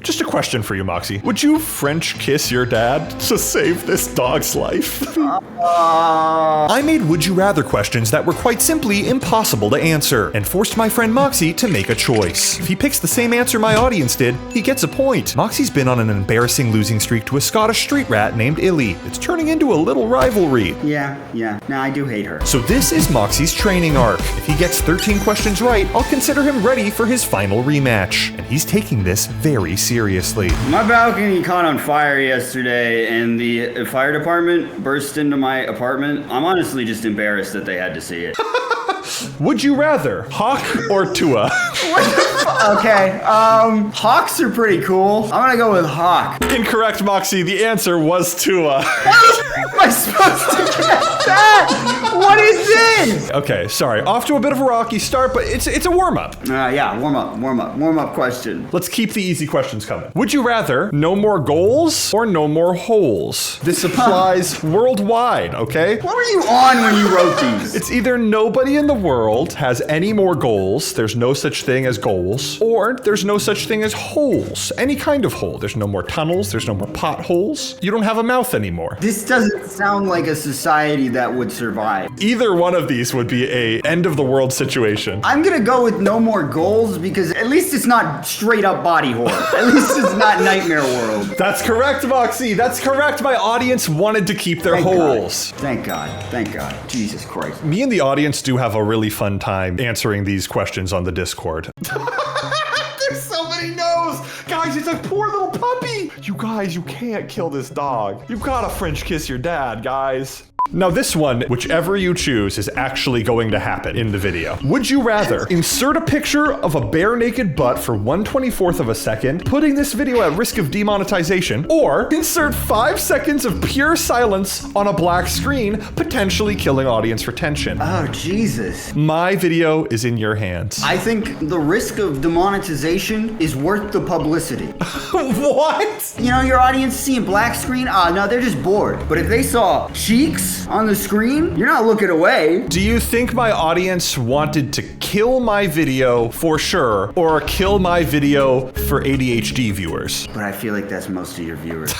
Just a question for you, Moxi. Would you French kiss your dad to save this dog's life? I made would you rather questions that were quite simply impossible to answer, and forced my friend Moxi to make a choice. If he picks the same answer my audience did, he gets a point. Moxi's been on an embarrassing losing streak to a Scottish street rat named Illy. It's turning into a little rivalry. Yeah. No, I do hate her. So this is Moxi's training arc. If he gets 13 questions right, I'll consider him ready for his final rematch. And he's taking this very seriously. My balcony caught on fire yesterday and the fire department burst into my apartment. I'm honestly just embarrassed that they had to see it. Would you rather Hawk or Tua? Okay, hawks are pretty cool. I'm gonna go with hawk. Incorrect, Moxi. The answer was Tua. How am I supposed to get that? What is this? Okay, sorry. Off to a bit of a rocky start, but it's a warm-up. Yeah, warm up question. Let's keep the easy questions coming. Would you rather no more goals or no more holes? This applies worldwide, okay? What were you on when you wrote these? It's either nobody in the world has any more goals, there's no such thing as goals, or there's no such thing as holes, any kind of hole. There's no more tunnels, there's no more potholes. You don't have a mouth anymore. This doesn't sound like a society that would survive. Either one of these would be a end of the world situation. I'm gonna go with no more goals because at least it's not straight up body horror. At least it's not Nightmare World. That's correct, Moxi. That's correct. My audience wanted to keep their holes. Thank God. Jesus Christ. Me and the audience do have a really fun time answering these questions on the Discord. There's so many no's! Guys, it's a poor little puppy! You guys, you can't kill this dog. You've gotta French kiss your dad, guys. Now this one, whichever you choose, is actually going to happen in the video. Would you rather insert a picture of a bare naked butt for 1/24th of a second, putting this video at risk of demonetization, or insert 5 seconds of pure silence on a black screen, potentially killing audience retention? Oh, Jesus. My video is in your hands. I think the risk of demonetization is worth the publicity. What? You know, your audience seeing black screen? No, they're just bored. But if they saw cheeks on the screen, you're not looking away. Do you think my audience wanted to kill my video for sure, or kill my video for ADHD viewers? But I feel like that's most of your viewers.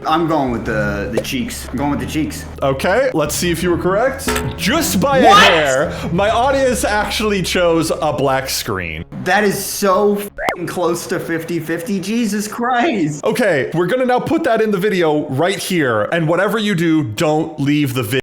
I'm going with the cheeks. I'm going with the cheeks. Okay, let's see if you were correct. Just by a hair, my audience actually chose a black screen. That is so f***ing close to 50-50. Jesus Christ. Okay, we're gonna now put that in the video right here, and whatever you do, don't leave the video.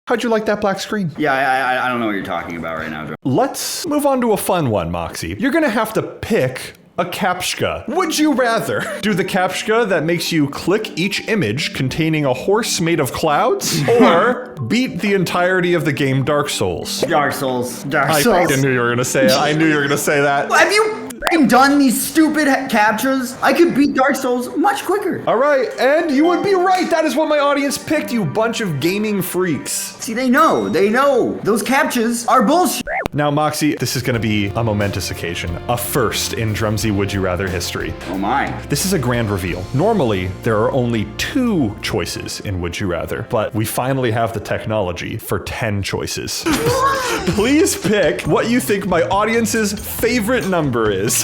How'd you like that black screen? Yeah, I don't know what you're talking about right now, Joe. Let's move on to a fun one, Moxi. You're gonna have to pick a captcha. Would you rather do the captcha that makes you click each image containing a horse made of clouds, or beat the entirety of the game Dark Souls? Dark Souls. I knew you were gonna say it. I knew you were gonna say that. Have you done these stupid captchas? I could beat Dark Souls much quicker. All right, and you would be right. That is what my audience picked, you bunch of gaming freaks. See, they know. Those captchas are bullshit. Now, Moxi, this is gonna be a momentous occasion. A first in Drumsy Would You Rather history. Oh my. This is a grand reveal. Normally, there are only 2 choices in Would You Rather, but we finally have the technology for 10 choices. Please pick what you think my audience's favorite number is.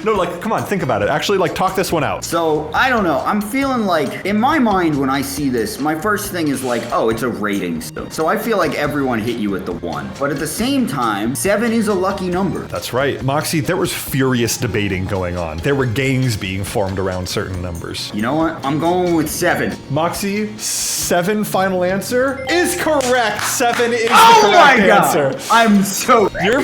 No, like, come on, think about it. Actually, like, talk this one out. So, I don't know. I'm feeling like, in my mind, when I see this, my first thing is like, oh, it's a rating system. So I feel like everyone hit you with the 1. But at the same time, 7 is a lucky number. That's right. Moxi, there was furious debating going on. There were gangs being formed around certain numbers. You know what? I'm going with 7. Moxi, 7 final answer is correct. 7 is the Oh my correct God. answer. I'm so You're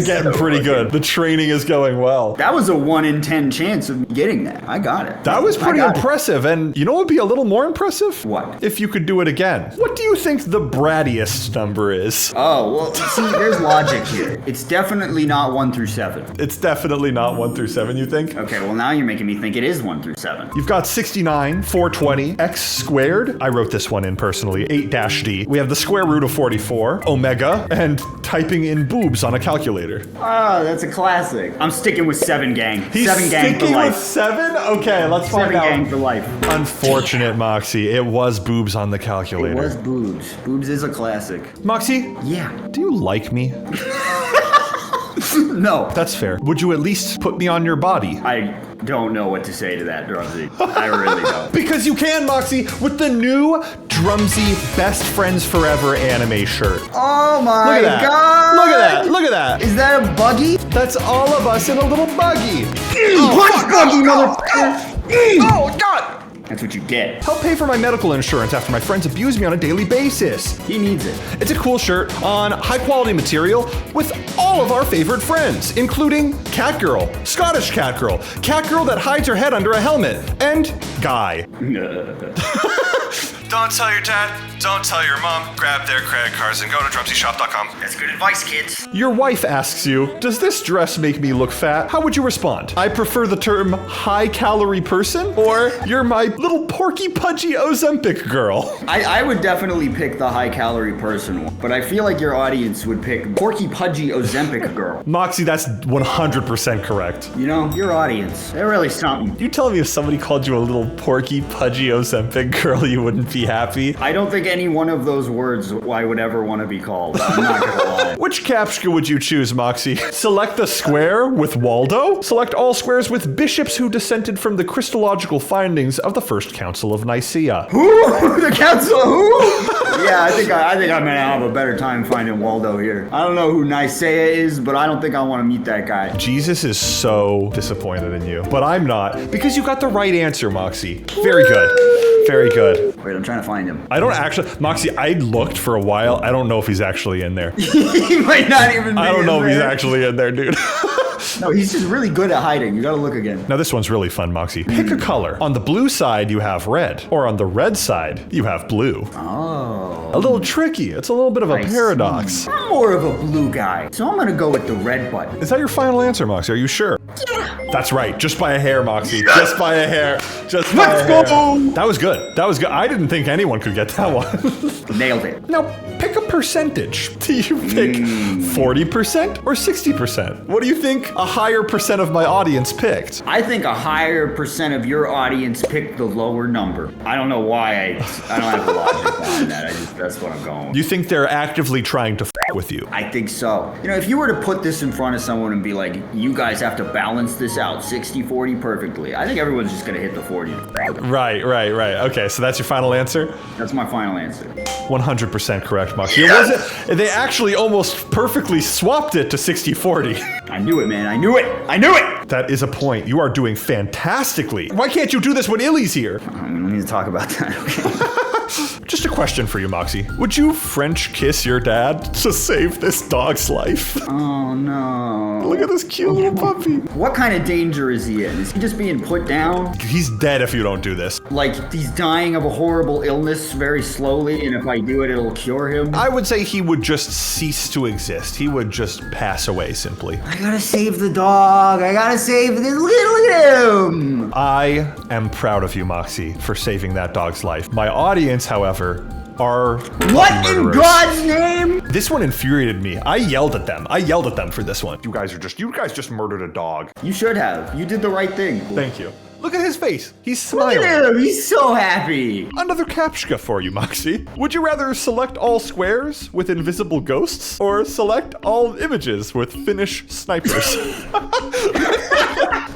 getting pretty good. The training is going well. That was a 1 in 10 chance of getting that. I got it. That was pretty impressive. And you know what would be a little more impressive? What? If you could do it again. What do you think the brattiest number is? Oh, well, see, there's logic here. It's definitely not 1 through 7. It's definitely not 1 through 7, you think? Okay, well, now you're making me think it is 1 through 7. You've got 69, 420, x squared. I wrote this one in personally, 8-d. We have the square root of 44, omega, and typing in boobs on a calculator. Ah, that's a classic. I'm sticking with 7 7 gang. He's 7 gang for sticking with life. 7? Okay, let's find 7 out. gang for life. Unfortunate, Moxie. It was boobs on the It calculator. was boobs. Boobs is a classic. Moxie, Yeah. do you like me? No. That's fair. Would you at least put me on your body? I don't know what to say to that, Drumsy. I really don't. Because you can, Moxie, with the new Drumsy Best Friends Forever anime shirt. Oh my Look at that. god! Look at that. Look at that. Is that a buggy? That's all of us in a little buggy. Punch buggy, motherfucker! Oh, God. That's what you get. Help pay for my medical insurance after my friends abuse me on a daily basis. He needs it. It's a cool shirt on high quality material with all of our favorite friends, including Catgirl, Scottish Catgirl, Catgirl that hides her head under a helmet, and Guy. Don't tell your dad, don't tell your mom. Grab their credit cards and go to drumsyshop.com. That's good advice, kids. Your wife asks you, does this dress make me look fat? How would you respond? I prefer the term high calorie person, or you're my little porky pudgy Ozempic girl. I would definitely pick the high calorie person one, but I feel like your audience would pick porky pudgy Ozempic girl. Moxie, that's 100% correct. You know, your audience, they're really something. You telling me if somebody called you a little porky pudgy Ozempic girl, you wouldn't be happy? I don't think any one of those words I would ever want to be called. I'm not gonna lie. Which captcha would you choose, Moxie? Select the square with Waldo? Select all squares with bishops who dissented from the Christological findings of the First Council of Nicaea. Who? The council? Who? Yeah, I think I'm gonna have a better time finding Waldo here. I don't know who Nicaea is, but I don't think I want to meet that guy. Jesus is so disappointed in you, but I'm not, because you got the right answer, Moxie. Very good. Very good. Wait, I'm trying to find him. I don't actually, Moxie, I looked for a while. I don't know if he's actually in there. He might not even be I don't know in if he's there. actually in there, dude. No, he's just really good at hiding. You gotta look again. Now this one's really fun, Moxie. Pick a color. On the blue side, you have red, or on the red side, you have blue. Oh. A little tricky. It's a little bit of a paradox. I'm more of a blue guy, so I'm gonna go with the red button. Is that your final answer, Moxie? Are you sure? Yeah. That's right. Just by a hair, Moxie. Just by a hair. Just by a hair. Let's go! That was good. That was good. I didn't think anyone could get that one. Nailed it. Now, pick a percentage. Do you pick 40% or 60%? What do you think a higher percent of my audience picked? I think a higher percent of your audience picked the lower number. I don't know why I don't have a logic behind that. That's what I'm going with. You think they're actively trying to f with you? I think so. You know, if you were to put this in front of someone and be like, you guys have to balance this out 60-40 perfectly, I think everyone's just gonna hit the 40. Right. Okay, so that's your final answer? That's my final answer. 100% correct, Moxie. It wasn't, they actually almost perfectly swapped it to 60-40. I knew it, man. I knew it. I knew it. That is a point. You are doing fantastically. Why can't you do this when Illy's here? We don't need to talk about that, okay? Just a question for you, Moxie. Would you French kiss your dad to save this dog's life? Oh, no. Look at this cute little puppy. What kind of danger is he in? Is he just being put down? He's dead if you don't do this. Like, he's dying of a horrible illness very slowly, and if I do it, it'll cure him? I would say he would just cease to exist. He would just pass away simply. I gotta save the dog. I gotta save this. Look at him. I am proud of you, Moxie, for saving that dog's life. My audience, however, are What puppy in murderers. God's name? This one infuriated me. I yelled at them. I yelled at them for this one. You guys just murdered a dog. You should have. You did the right thing. Thank you. Look at his face. He's Look smiling. at him. He's so happy. Another captcha for you, Moxie. Would you rather select all squares with invisible ghosts or select all images with Finnish snipers?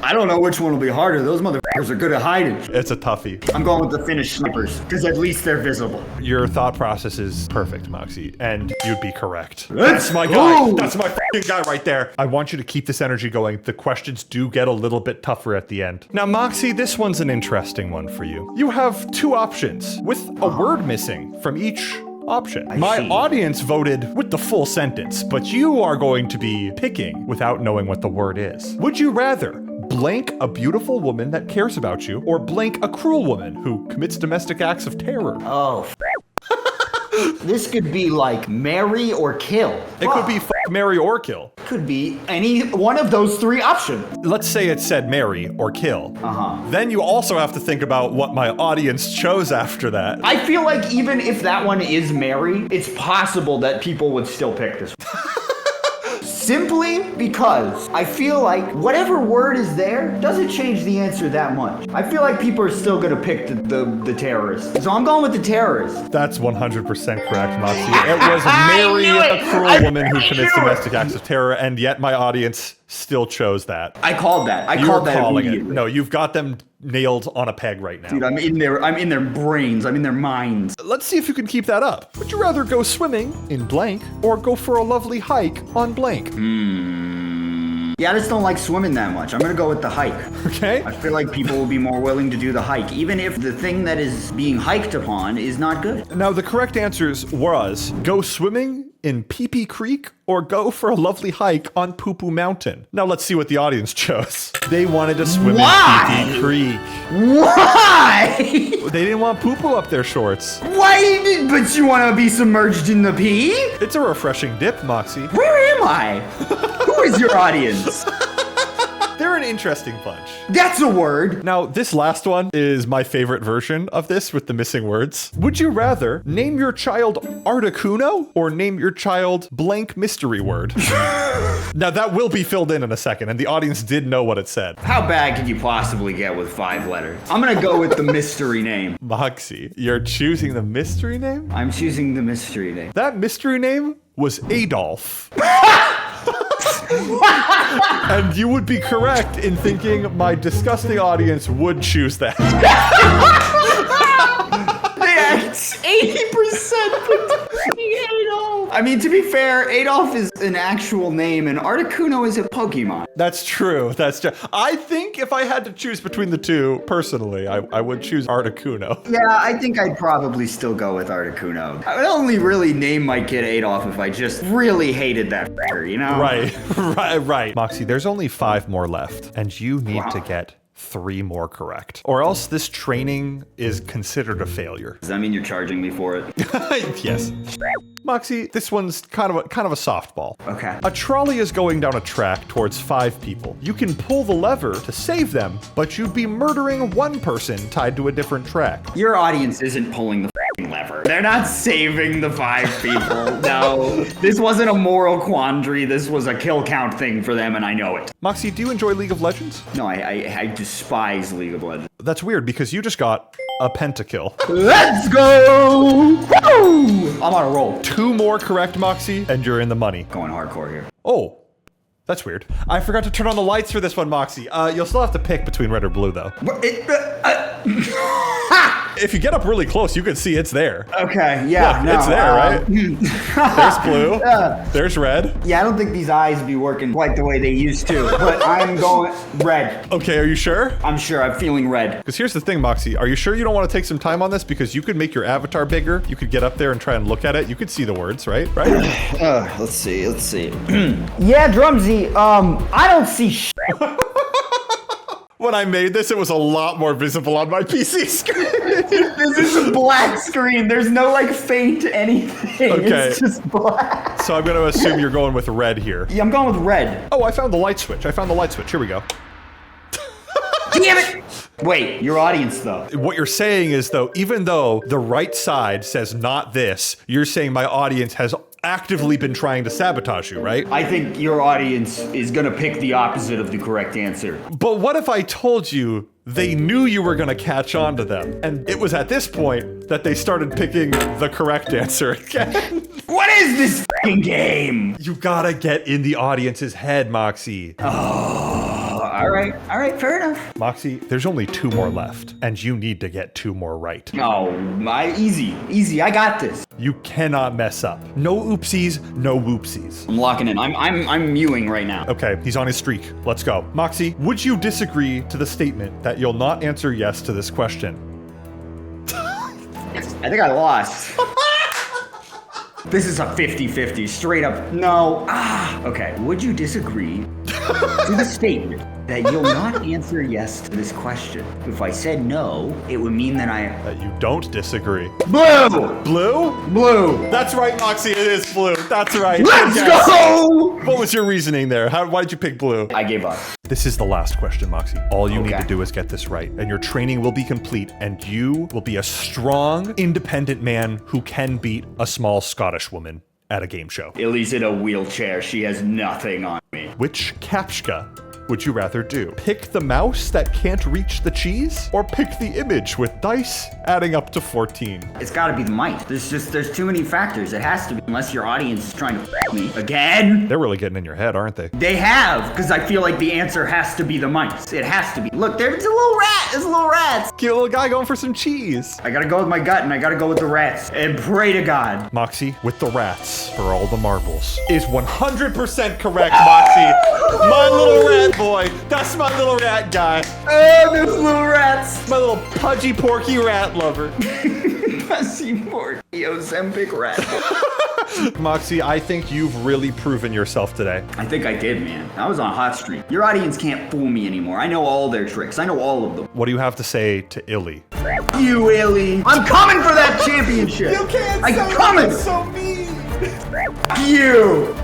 I don't know which one will be harder. Those motherfuckers are good at hiding. It's a toughie. I'm going with the Finnish snipers, because at least they're visible. Your thought process is perfect, Moxie, and you'd be correct. Let's That's my go. guy. That's my f***ing guy right there. I want you to keep this energy going. The questions do get a little bit tougher at the end. Now, Moxie, this one's an interesting one for you. You have two options with a word missing from each option. My see. audience voted with the full sentence, but you are going to be picking without knowing what the word is. Would you rather blank a beautiful woman that cares about you or blank a cruel woman who commits domestic acts of terror? Oh, this could be like marry or kill. It could be f marry or kill. Could be any one of those three options. Let's say it said marry or kill. Uh-huh. Then you also have to think about what my audience chose after that. I feel like even if that one is marry, it's possible that people would still pick this one. simply because I feel like whatever word is there doesn't change the answer that much. I feel like people are still gonna pick the terrorist. So I'm going with the terrorist. That's 100% correct, Moxi. It was marry a cruel woman who commits domestic acts of terror, and yet my audience still chose that. I called that. I You're called that calling it. immediately. No, you've got them nailed on a peg right now. Dude, I'm in their brains. I'm in their minds. Let's see if you can keep that up. Would you rather go swimming in blank or go for a lovely hike on blank? Yeah, I just don't like swimming that much. I'm gonna go with the hike. Okay. I feel like people will be more willing to do the hike, even if the thing that is being hiked upon is not good. Now, the correct answers was go swimming in Pee-Pee Creek or go for a lovely hike on Poo-Poo Mountain. Now, let's see what the audience chose. They wanted to swim Why? in Pee-Pee Creek. Why? They didn't want poo-poo up their shorts. Why? But you want to be submerged in the pee? It's a refreshing dip, Moxi. Where am I? Who is your audience? They're an interesting bunch. That's a word. Now, this last one is my favorite version of this with the missing words. Would you rather name your child Articuno or name your child blank mystery word? Now, that will be filled in a second, and the audience did know what it said. How bad could you possibly get with 5 letters? I'm gonna go with the mystery name. Moxi, you're choosing the mystery name? I'm choosing the mystery name. That mystery name was Adolf. And you would be correct in thinking my disgusting audience would choose that. That's 80% Adolf. I mean, to be fair, Adolf is an actual name and Articuno is a Pokemon. That's true. That's true. I think if I had to choose between the two, personally, I would choose Articuno. Yeah, I think I'd probably still go with Articuno. I would only really name my kid Adolf if I just really hated that fucker, you know? Right. Moxi, there's only 5 more left, and you need to get 3 more correct, or else this training is considered a failure. Does that mean you're charging me for it? Yes. Moxi, this one's kind of a softball. Okay. A trolley is going down a track towards 5 people. You can pull the lever to save them, but you'd be murdering one person tied to a different track. Your audience isn't pulling the f***ing lever. They're not saving the 5 people. No, this wasn't a moral quandary. This was a kill count thing for them, and I know it. Moxi, do you enjoy League of Legends? No, I despise League of Legends. That's weird because you just got a pentakill. Let's go! Woo! I'm on a roll. 2 more correct, Moxi, and you're in the money. Going hardcore here. Oh, that's weird. I forgot to turn on the lights for this one, Moxi. You'll still have to pick between red or blue, though. If you get up really close, you can see it's there. Okay, yeah. Look, no, it's there, right? There's blue. There's red. Yeah, I don't think these eyes be working quite the way they used to, but I'm going red. Okay, are you sure? I'm sure. I'm feeling red. Because here's the thing, Moxi. Are you sure you don't want to take some time on this? Because you could make your avatar bigger. You could get up there and try and look at it. You could see the words, right? Let's see. Yeah, Drumsy, I don't see shit. When I made this, it was a lot more visible on my PC screen. This is a black screen. There's no, like, faint anything. Okay. It's just black. So I'm going to assume you're going with red here. Yeah, I'm going with red. Oh, I found the light switch. Here we go. Damn it! Wait, your audience, though. What you're saying is, though, even though the right side says not this, you're saying my audience has actively been trying to sabotage you, right? I think your audience is gonna pick the opposite of the correct answer. But what if I told you they knew you were gonna catch on to them? And it was at this point that they started picking the correct answer again. What is this f***ing game? You gotta get in the audience's head, Moxi. All right, fair enough. Moxi, there's only 2 more left, and you need to get 2 more right. Oh, easy, I got this. You cannot mess up. No oopsies, no whoopsies. I'm locking in. I'm mewing right now. Okay, he's on his streak. Let's go. Moxi, would you disagree to the statement that you'll not answer yes to this question? I think I lost. This is a 50-50, straight up. No. Okay. Would you disagree to the statement that you'll not answer yes to this question? If I said no, it would mean that You don't disagree. Blue! Blue? That's right, Moxi, it is blue. That's right. Let's go! What was your reasoning there? Why did you pick blue? I gave up. This is the last question, Moxi. All you need to do is get this right, and your training will be complete, and you will be a strong, independent man who can beat a small Scottish woman at a game show. Illy's in a wheelchair. She has nothing on me. Which captcha would you rather do? Pick the mouse that can't reach the cheese, or pick the image with dice adding up to 14? It's gotta be the mic. There's too many factors. It has to be, unless your audience is trying to f me. Again? They're really getting in your head, aren't they? They have, because I feel like the answer has to be the mice. It has to be. Look, there's a little rat. There's little rats. Cute little guy going for some cheese. I gotta go with my gut, and I gotta go with the rats. And pray to God. Moxi with the rats for all the marbles is 100% correct, Moxi. My little rat boy. That's my little rat guy. Oh, those little rats. My little pudgy porky rat lover. Pussy porky Ozempic rat. Moxi, I think you've really proven yourself today. I think I did, man. I was on a hot streak. Your audience can't fool me anymore. I know all their tricks. I know all of them. What do you have to say to Illy? You, Illy. I'm coming for that championship. You can't I'm say coming. that, it's so mean. You.